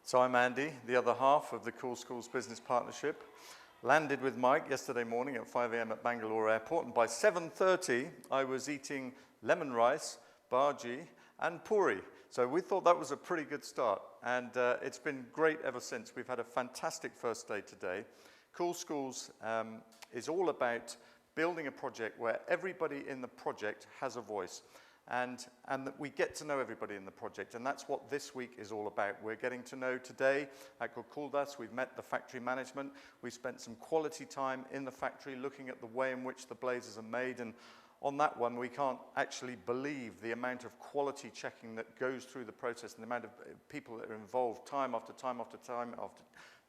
So I'm Andy, the other half of the Cool Schools Business Partnership. Landed with Mike yesterday morning at 5 a.m. at Bangalore Airport, and by 7:30 I was eating lemon rice, bhaji, and puri. So we thought that was a pretty good start, and it's been great ever since. We've had a fantastic first day today. Cool Schools is all about building a project where everybody in the project has a voice. And that we get to know everybody in the project, and that's what this week is all about. We're getting to know today at Gokuldas. We've met the factory management. We've spent some quality time in the factory looking at the way in which the blazers are made, and on that one we can't actually believe the amount of quality checking that goes through the process and the amount of people that are involved time after time after time after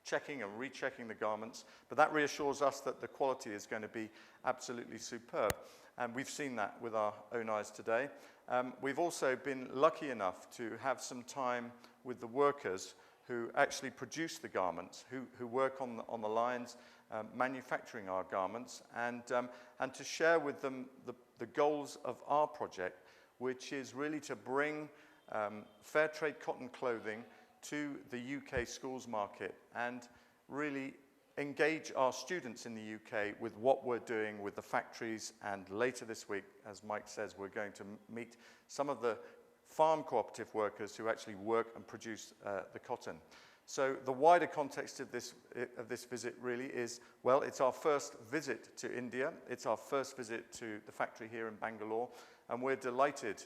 checking and rechecking the garments. But that reassures us that the quality is going to be absolutely superb. And we've seen that with our own eyes today. We've also been lucky enough to have some time with the workers who actually produce the garments, who work on the lines, manufacturing our garments, and to share with them the goals of our project, which is really to bring fair trade cotton clothing to the UK schools market and really engage our students in the UK with what we're doing with the factories. And later this week, as Mike says, we're going to meet some of the farm cooperative workers who actually work and produce the cotton. So the wider context of this visit really is, well, it's our first visit to India. It's our first visit to the factory here in Bangalore. And we're delighted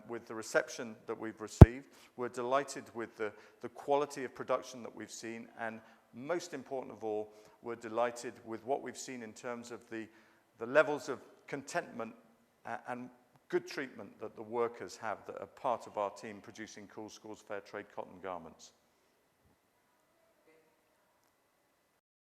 with the reception that we've received. We're delighted with the quality of production that we've seen. And most important of all, we're delighted with what we've seen in terms of the levels of contentment and good treatment that the workers have that are part of our team producing Cool Schools Fair Trade cotton garments.